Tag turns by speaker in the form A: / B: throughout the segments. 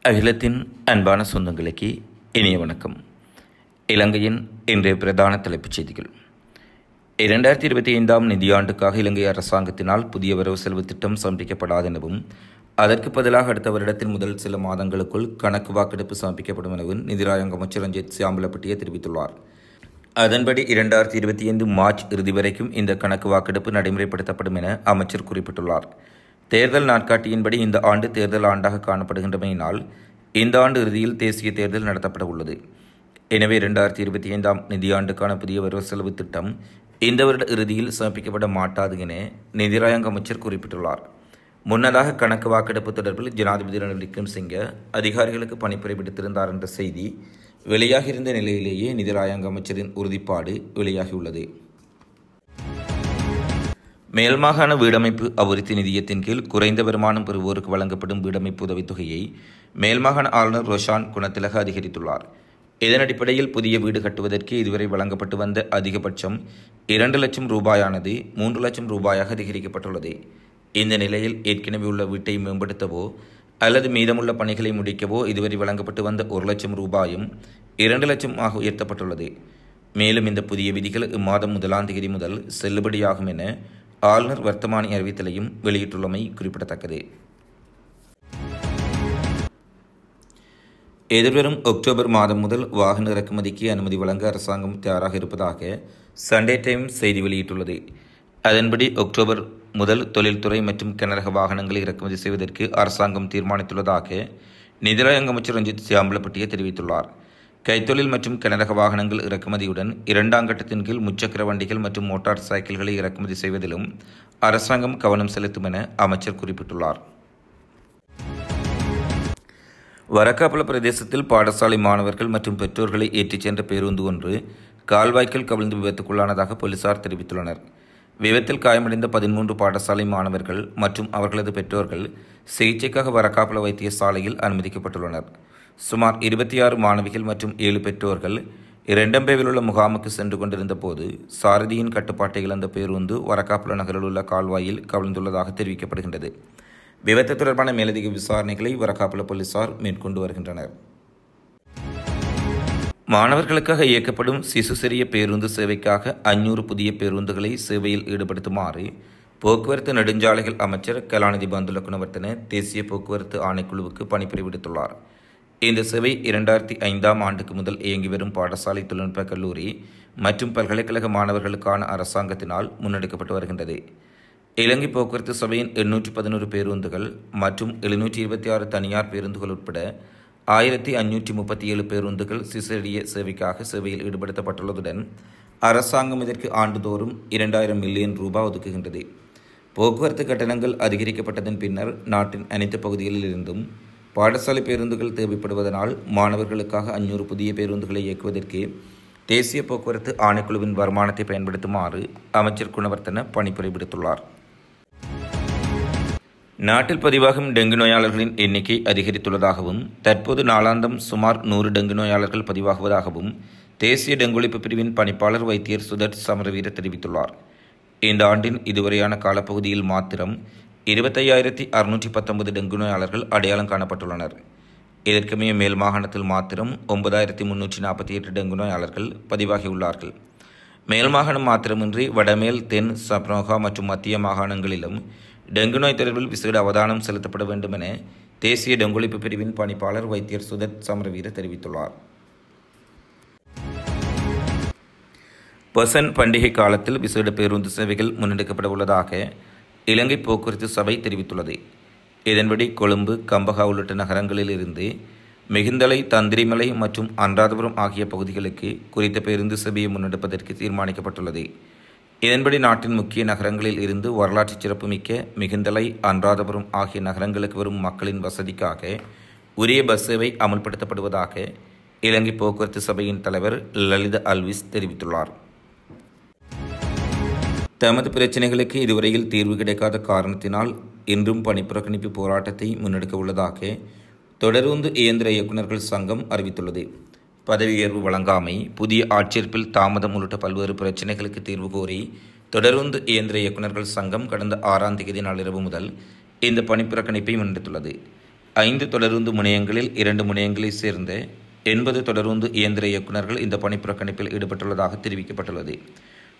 A: அகிலத்தின் அன்பான சொந்தங்களுக்கு இனிய வணக்கம். இலங்கையின் இன்றைய பிரதான தலைப்புச் செய்திகள். 2025 நிதியாண்டுக்காக இலங்கை அரசாங்கத்தினால் புதிய வரவு செலவு திட்டம் சமர்ப்பிக்கப்படாது எனவும் அதற்கு பதிலாக அடுத்த வருடத்தின் முதல் சில மாதங்களுக்குள் கணக்கு வாக்கெடுப்பு சமர்ப்பிக்கப்படும் எனவும் நிதிராயங்க அமைச்சர் ரஞ்சித் சியாம்பலப்பட்டிய தெரிவித்துள்ளார். அதன்படி 2025 மார்ச் இறுதி வரைக்கும் இந்த கணக்கு வாக்கெடுப்பு நடைமுறைப்படுத்தப்படும் என அமைச்சர் குறிப்பிட்டுள்ளார். தேர்தல் நாட்காட்டியின்படி இந்த ஆண்டு தேர்தல் ஆண்டாக காணப்படுகின்றமையினால் இந்த ஆண்டு இறுதியில் தேசிய தேர்தல் நடத்தப்பட உள்ளது. எனவே 2025 நிதியாண்டுக்கான புதிய வரவு செலவு திட்டம் இந்த வருட இறுதியில் சமர்ப்பிக்கப்பட மாட்டாது என நிதிராயங்க அமைச்சர் குறிப்பிட்டுள்ளார். முன்னதாக கணக்கு வாக்கெடுப்பு தொடர்பில் ஜனாதிபதி ரணில் விக்ரமசிங்கே அதிகாரிகளுக்கு பணிப்புரை விடுத்திருந்தார் என்ற செய்தி வெளியாகியிருந்த நிலையிலேயே நிதிராயங்க அமைச்சரின் உறுதிப்பாடு வெளியாகியுள்ளது. மேல்மாகாண வீடமைப்பு அபிவிருத்தி நிதியத்தின் கீழ் குறைந்த வருமானம் பெறுவோருக்கு வழங்கப்படும் வீடமைப்பு உதவித்தொகையை மேல்மாகாண ஆளுநர் ரோஷான் குணத்திலக அதிகரித்துள்ளார். இதன் அடிப்படையில் புதிய வீடு கட்டுவதற்கு இதுவரை வழங்கப்பட்டு வந்த அதிகபட்சம் 2 லட்சம் ரூபாயானது 3 லட்சம் ரூபாயாக அதிகரிக்கப்பட்டுள்ளது. இந்த நிலையில் ஏற்கனவே உள்ள வீட்டை மேம்படுத்தவோ அல்லது மீதமுள்ள பணிகளை முடிக்கவோ இதுவரை வழங்கப்பட்டு வந்த 1 லட்சம் ரூபாயும் 2 லட்சமாக உயர்த்தப்பட்டுள்ளது. மேலும் இந்த புதிய விதிகள் இம்மாதம் 1ஆம் தேதி முதல் செல்லுபடியாகும் என ஆளுநர் வர்த்தமானி அறிவித்தலையும் வெளியிட்டுள்ளமை குறிப்பிடத்தக்கது. எதிர்வரும் அக்டோபர் மாதம் முதல் வாகன இறக்குமதிக்கு அனுமதி வழங்க அரசாங்கம் தயாராக இருப்பதாக சண்டே டைம்ஸ் செய்தி வெளியிட்டுள்ளது. அதன்படி அக்டோபர் முதல் தொழில்துறை மற்றும் கனரக வாகனங்களை இறக்குமதி செய்வதற்கு அரசாங்கம் தீர்மானித்துள்ளதாக நிதிராயங்க அமைச்சர் ரஞ்சித் சியாம்பலப்பட்டிய தெரிவித்துள்ளார். கைத்தொழில் மற்றும் கனரக வாகனங்கள் இறக்குமதியுடன் 2ஆம் கட்டத்தின் கீழ் முச்சக்கர வண்டிகள் மற்றும் மோட்டார் சைக்கிள்களை இறக்குமதி செய்வதிலும் அரசாங்கம் கவனம் செலுத்தும் என அமைச்சர் குறிப்பிட்டுள்ளார். வரக்காப்பள பிரதேசத்தில் பாடசாலை மாணவர்கள் மற்றும் பெற்றோர்களை ஏற்றிச் சென்ற பேருந்து ஒன்று கால்வாய்க்கில் கவிழ்ந்து விபத்துக்குள்ளானதாக போலீசார் தெரிவித்துள்ளனர். விபத்தில் காயமடைந்த 13 பாடசாலை மாணவர்கள் மற்றும் அவர்களது பெற்றோர்கள் சிகிச்சைக்காக வரக்காப்பள வைத்தியசாலையில் அனுமதிக்கப்பட்டுள்ளனர். சுமார் 26 மாணவிகள் மற்றும் 7 பெற்றோர்கள் இரண்டம்பேவில் உள்ள முகாமுக்கு சென்று கொண்டிருந்த போது சாரதியின் கட்டுப்பாட்டை இழந்த பேருந்து வரக்காப்பள நகரில் உள்ள கால்வாயில் கவிழ்ந்துள்ளதாக தெரிவிக்கப்படுகின்றது. விபத்து தொடர்பான மேலதிக விசாரணைகளை வரக்காப்பள போலீசார் மேற்கொண்டு வருகின்றனர். மாணவர்களுக்காக இயக்கப்படும் சிசு சிறிய பேருந்து சேவைக்காக 500 புதிய பேருந்துகளை சேவையில் ஈடுபடுத்துமாறு போக்குவரத்து நெடுஞ்சாலைகள் அமைச்சர் கலாநிதி பந்துல குணவர்த்தன தேசிய போக்குவரத்து ஆணைக்குழுவுக்கு பணிப்புரை விடுத்துள்ளார். இந்த சேவை 2005ஆம் ஆண்டுக்கு முதல் இயங்கி வரும் பாடசாலை தொழில்நுட்ப கல்லூரி மற்றும் பல்கலைக்கழக மாணவர்களுக்கான அரசாங்கத்தினால் முன்னெடுக்கப்பட்டு வருகின்றது. இலங்கை போக்குவரத்து சபையின் 811 பேருந்துகள் மற்றும் 726 தனியார் பேருந்துகள் உட்பட 1537 பேருந்துகள் சிசேடிய சேவைக்காக சேவையில் ஈடுபடுத்தப்பட்டுள்ளதுடன் அரசாங்கம் இதற்கு ஆண்டுதோறும் 2000 மில்லியன் ரூபாய் ஒதுக்குகின்றது. போக்குவரத்து கட்டணங்கள் அதிகரிக்கப்பட்டதன் பின்னர் நாட்டின் அனைத்து பகுதிகளில் இருந்தும் பாடசாலை பேருந்துகள் தேவைப்படுவதனால் மாணவர்களுக்காக 500 புதிய பேருந்துகளை இயக்குவதற்கு தேசிய போக்குவரத்து ஆணைக்குழுவின் வருமானத்தை பயன்படுத்துமாறு அமைச்சர் குணவர்த்தன பணிப்புரை விடுத்துள்ளார். நாட்டில் பதிவாகும் டெங்கு நோயாளர்களின் எண்ணிக்கை அதிகரித்துள்ளதாகவும் தற்போது நாளாந்தம் சுமார் 100 டெங்கு நோயாளர்கள் பதிவாகுவதாகவும் தேசிய டெங்கு ஒழிப்பு பிரிவின் பணிப்பாளர் வைத்தியர் சுதர்ட் சமரவீர தெரிவித்துள்ளார். இந்த ஆண்டின் இதுவரையான காலப்பகுதியில் மாத்திரம் 25,619 டெங்கு நோயாளர்கள் அடையாளம் காணப்பட்டுள்ளனர். இதற்குமே மேல் மாகாணத்தில் மாத்திரம் 9,348 டெங்கு நோயாளர்கள் பதிவாகியுள்ளார்கள். மேல் மாகாணம் மாத்திரமின்றி வடமேல், தென், சப்ரோகா மற்றும் மத்திய மாகாணங்களிலும் டெங்கு நோய் தொடர்பில் விசேட அவதானம் செலுத்தப்பட வேண்டும் என தேசிய டெங்கு ஒழிப்பு பிரிவின் பணிப்பாளர் வைத்தியர் சுதர்ட் சமரவீர தெரிவித்துள்ளார். பசன் பண்டிகை காலத்தில் விசேட பேருந்து சேவைகள் முன்னெடுக்கப்பட உள்ளதாக இலங்கை போக்குவரத்து சபை தெரிவித்துள்ளது. இதன்படி கொழும்பு, கம்பகா உள்ளிட்ட நகரங்களில் இருந்து மிகுந்தலை, தந்திரிமலை மற்றும் அனுராதபுரம் ஆகிய பகுதிகளுக்கு குறித்த பேருந்து சேவையை முன்னெடுப்பதற்கு தீர்மானிக்கப்பட்டுள்ளது. இதன்படி நாட்டின் முக்கிய நகரங்களில் இருந்து வரலாற்று சிறப்புமிக்க மிகுந்தலை, அனுராதபுரம் ஆகிய நகரங்களுக்கு வரும் மக்களின் வசதிக்காக உரிய பஸ் சேவை அமல்படுத்தப்படுவதாக இலங்கை போக்குவரத்து சபையின் தலைவர் லலித அல்விஸ் தெரிவித்துள்ளார். தமது பிரச்சினைகளுக்கு இதுவரையில் தீர்வு கிடைக்காத காரணத்தினால் இன்றும் பணிப்புறக்கணிப்பு போராட்டத்தை முன்னெடுக்க உள்ளதாக தொடருந்து இயந்திர இயக்குநர்கள் சங்கம் அறிவித்துள்ளது. பதவி உயர்வு வழங்காமை, புதிய ஆட்சேர்ப்பில் தாமதம் உள்ளிட்ட பல்வேறு பிரச்சினைகளுக்கு தீர்வு கோரி தொடருந்து இயந்திர இயக்குநர்கள் சங்கம் கடந்த 6ஆம் தேதி நள்ளிரவு முதல் இந்த பணிப்புறக்கணிப்பை முன்னெடுத்துள்ளது. 5 தொடருந்து முனையங்களில் 2 முனையங்களைச் சேர்ந்த 80 தொடருந்து இயந்திர இயக்குநர்கள் இந்த பணிப்புறக்கணிப்பில் ஈடுபட்டுள்ளதாக தெரிவிக்கப்பட்டுள்ளது.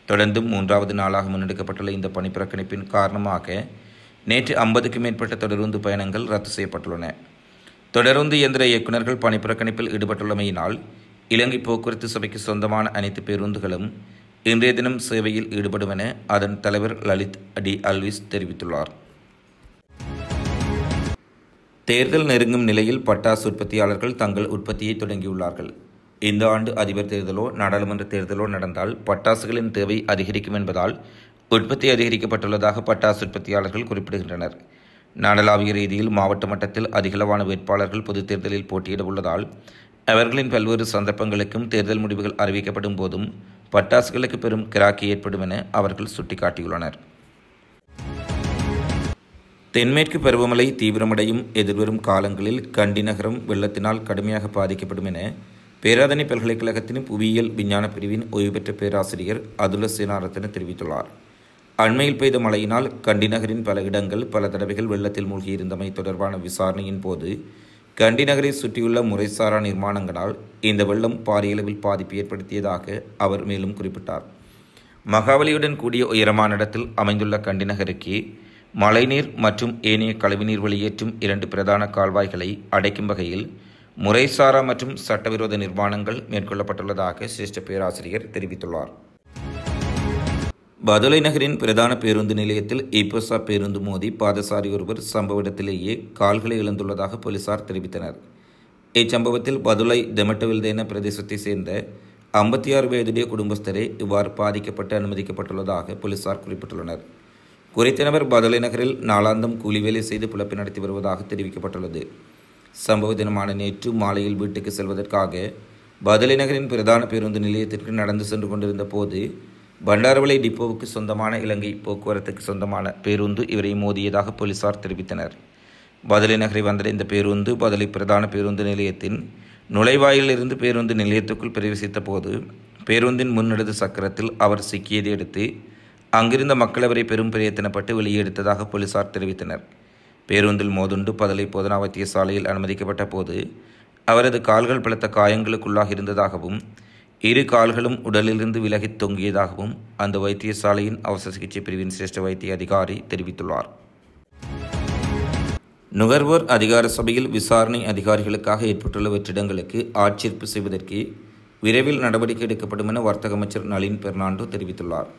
A: தொடர்ந்தும் 3வது நாளாக முன்னெடுக்கப்பட்டுள்ள இந்த பணிப்புறக்கணிப்பின் காரணமாக நேற்று 50க்கும் மேற்பட்ட தொடருந்து பயணங்கள் ரத்து செய்யப்பட்டுள்ளன. தொடருந்து இயந்திர இயக்குநர்கள் பணிப்புறக்கணிப்பில் ஈடுபட்டுள்ளமையினால் இலங்கை போக்குவரத்து சபைக்கு சொந்தமான அனைத்து பேருந்துகளும் இன்றைய தினம் சேவையில் ஈடுபடும் என அதன் தலைவர் லலித் டி அல்விஸ் தெரிவித்துள்ளார். தேர்தல் நெருங்கும் நிலையில் பட்டாசு உற்பத்தியாளர்கள் தங்கள் உற்பத்தியை தொடங்கியுள்ளார்கள். இந்த ஆண்டு அதிபர் தேர்தலோ நாடாளுமன்ற தேர்தலோ நடந்தால் பட்டாசுகளின் தேவை அதிகரிக்கும் என்பதால் உற்பத்தி அதிகரிக்கப்பட்டுள்ளதாக பட்டாசு உற்பத்தியாளர்கள் குறிப்பிடுகின்றனர். நாடளாவிய ரீதியில் மாவட்ட மட்டத்தில் அதிகளவான வேட்பாளர்கள் பொதுத் தேர்தலில் போட்டியிட உள்ளதால் அவர்களின் பல்வேறு சந்தர்ப்பங்களுக்கும் தேர்தல் முடிவுகள் அறிவிக்கப்படும் போதும் பட்டாசுகளுக்கு பெரும் கிராக்கி ஏற்படும் என அவர்கள் சுட்டிக்காட்டியுள்ளனர். தென்மேற்கு பருவமழை தீவிரமடையும் எதிர்வரும் காலங்களில் கண்டி நகரம் வெள்ளத்தினால் கடுமையாக பாதிக்கப்படும் என பேராதனை பல்கலைக்கழகத்தின் புவியியல் விஞ்ஞான பிரிவின் ஓய்வு பெற்ற பேராசிரியர் அதுல சேனாரத்ன தெரிவித்துள்ளார். அண்மையில் பெய்த மழையினால் கண்டி நகரின் பல இடங்கள் பல தடவைகள் வெள்ளத்தில் மூழ்கியிருந்தமை தொடர்பான விசாரணையின் போது கண்டி நகரை சுற்றியுள்ள முறைசாரா நிர்மாணங்களால் இந்த வெள்ளம் பாரியளவில் பாதிப்பு ஏற்படுத்தியதாக அவர் மேலும் குறிப்பிட்டார். மகாவலியுடன் கூடிய உயரமான இடத்தில் அமைந்துள்ள கண்டி நகருக்கு மழைநீர் மற்றும் ஏனைய கழிவுநீர் வெளியேற்றும் 2 பிரதான கால்வாய்களை அடைக்கும் வகையில் முறைசாரா மற்றும் சட்டவிரோத நிர்மாணங்கள் மேற்கொள்ளப்பட்டுள்ளதாக சிரேஷ்ட பேராசிரியர் தெரிவித்துள்ளார். பதுளை நகரின் பிரதான பேருந்து நிலையத்தில் ஈப்போசா பேருந்து மோதி பாதசாரி ஒருவர் சம்பவ இடத்திலேயே கால்களை இழந்துள்ளதாக போலீசார் தெரிவித்தனர். இச்சம்பவத்தில் பதுளை தெமட்டவில்தேன பிரதேசத்தை சேர்ந்த 56 வயதுடைய குடும்பஸ்தரே இவ்வாறு பாதிக்கப்பட்டு அனுமதிக்கப்பட்டுள்ளதாக போலீசார் குறிப்பிட்டுள்ளனர். குறித்த நபர் பதுளை நகரில் நாளாந்தம் கூலி வேலை செய்து பிழைப்பு நடத்தி வருவதாக தெரிவிக்கப்பட்டுள்ளது. சம்பவ தினமான நேற்று மாலையில் வீட்டுக்கு செல்வதற்காக பதுளை நகரின் பிரதான பேருந்து நிலையத்திற்கு நடந்து சென்று கொண்டிருந்த போது பண்டாரவளை டிப்போவுக்கு சொந்தமான இலங்கை போக்குவரத்துக்கு சொந்தமான பேருந்து இவரை மோதியதாக போலீசார் தெரிவித்தனர். பதுளை நகரை வந்தடைந்த பேருந்து பதுளை பிரதான பேருந்து நிலையத்தின் நுழைவாயிலிருந்து பேருந்து நிலையத்துக்குள் பிரவேசித்த போது பேருந்தின் முன்னெடுத்து சக்கரத்தில் அவர் சிக்கியதை அடுத்து அங்கிருந்த மக்கள் அவரை பெரும் பிரயத்தனப்பட்டு வெளியே எடுத்ததாக போலீசார் தெரிவித்தனர். பேருந்தில் மோதுண்டு பதுளை போதனா வைத்தியசாலையில் அனுமதிக்கப்பட்ட போது அவரது கால்கள் பலத்த காயங்களுக்குள்ளாக இருந்ததாகவும் 2 கால்களும் உடலிலிருந்து விலகி தொங்கியதாகவும் அந்த வைத்தியசாலையின் அவசர சிகிச்சை பிரிவின் சிரேஷ்ட வைத்திய அதிகாரி தெரிவித்துள்ளார். நுகர்வோர் அதிகார சபையில் விசாரணை அதிகாரிகளுக்காக ஏற்பட்டுள்ள வெற்றிடங்களுக்கு ஆட்சேர்ப்பு செய்வதற்கு விரைவில் நடவடிக்கை எடுக்கப்படும் என வர்த்தக அமைச்சர் நளின் பெர்னாண்டோ தெரிவித்துள்ளார்.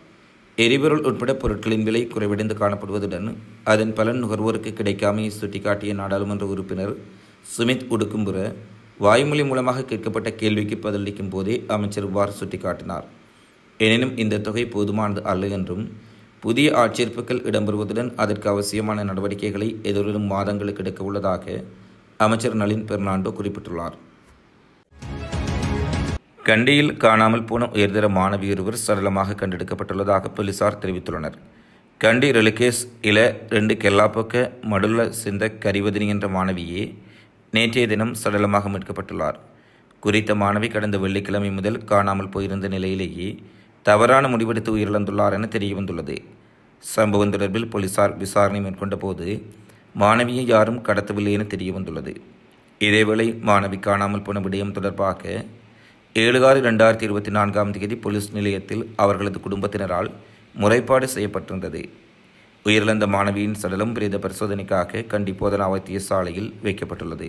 A: எரிபொருள் உட்பட பொருட்களின் விலை குறைவடைந்து காணப்படுவதுடன் அதன் பலன் நுகர்வோருக்கு கிடைக்காமையை சுட்டிக்காட்டிய நாடாளுமன்ற உறுப்பினர் சுமித் உடுக்கும்புர வாய்மொழி மூலமாக கேட்கப்பட்ட கேள்விக்கு பதிலளிக்கும் போதே அமைச்சர் இவ்வாறு சுட்டிக்காட்டினார். எனினும் இந்த தொகை போதுமானது அல்ல என்றும் புதிய ஆட்சேர்ப்புகள் இடம்பெறுவதுடன் அதற்கு அவசியமான நடவடிக்கைகளை எதிர்வரும் மாதங்களுக்கு எடுக்க உள்ளதாக அமைச்சர் நளின் பெர்னாண்டோ குறிப்பிட்டுள்ளார். கண்டியில் காணாமல் போன உயர்தர மாணவி ஒருவர் சடலமாக கண்டெடுக்கப்பட்டுள்ளதாக போலீசார் தெரிவித்துள்ளனர். கண்டி ரெலிகேஸ் இல 2 கெல்லாப்பொக்க மடுள்ள சிந்த கரிவதினி என்ற மாணவியே நேற்றைய தினம் சடலமாக மீட்கப்பட்டுள்ளார். குறித்த மாணவி கடந்த வெள்ளிக்கிழமை முதல் காணாமல் போயிருந்த நிலையிலேயே தவறான முடிவெடுத்து உயிரிழந்துள்ளார் என தெரியவந்துள்ளது. சம்பவம் தொடர்பில் போலீசார் விசாரணை மேற்கொண்ட போது மாணவியை யாரும் கடத்தவில்லை என தெரியவந்துள்ளது. இதேவேளை மாணவி காணாமல் போன விடயம் தொடர்பாக 7/6/2024 போலீஸ் நிலையத்தில் அவர்களது குடும்பத்தினரால் முறைப்பாடு செய்யப்பட்டிருந்தது. உயிரிழந்த மாணவியின் சடலம் பிரேத பரிசோதனைக்காக கண்டி போதனா வைத்தியசாலையில் வைக்கப்பட்டுள்ளது.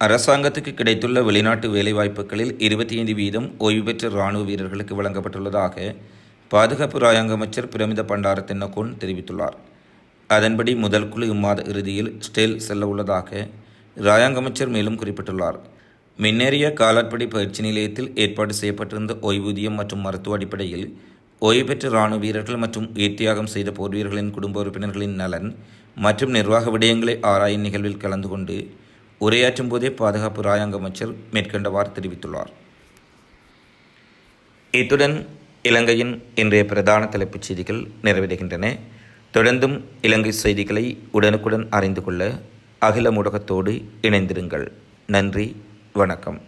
A: அரசாங்கத்துக்கு கிடைத்துள்ள வெளிநாட்டு வேலைவாய்ப்புகளில் 25% ஓய்வு பெற்ற இராணுவ வீரர்களுக்கு வழங்கப்பட்டுள்ளதாக பாதுகாப்பு இராயாங்க அமைச்சர் பிரமித பண்டார தென்னகோன் தெரிவித்துள்ளார். அதன்படி முதல் குழு இம்மாத இறுதியில் ஸ்டேல் செல்ல உள்ளதாக இராயாங்க அமைச்சர் மேலும் குறிப்பிட்டுள்ளார். மின்னேறிய காலாட்படை பயிற்சி நிலையத்தில் ஏற்பாடு செய்யப்பட்டிருந்த ஓய்வூதியம் மற்றும் மருத்துவ அடிப்படையில் ஓய்வு பெற்ற இராணுவ வீரர்கள் மற்றும் உயிர்த்தியாகம் செய்த போர் வீரர்களின் குடும்ப உறுப்பினர்களின் நலன் மற்றும் நிர்வாக விடயங்களை ஆராயும் நிகழ்வில் கலந்து கொண்டு உரையாற்றும் போதே பாதுகாப்பு இராயாங்க அமைச்சர் மேற்கண்டவாறு தெரிவித்துள்ளார். இத்துடன் இலங்கையின் இன்றைய பிரதான தலைப்புச் செய்திகள் நிறைவடைகின்றன. தொடர்ந்தும் இலங்கை செய்திகளை உடனுக்குடன் அறிந்து கொள்ள அகில ஊடகத்தோடு இணைந்திருங்கள். நன்றி, வணக்கம்.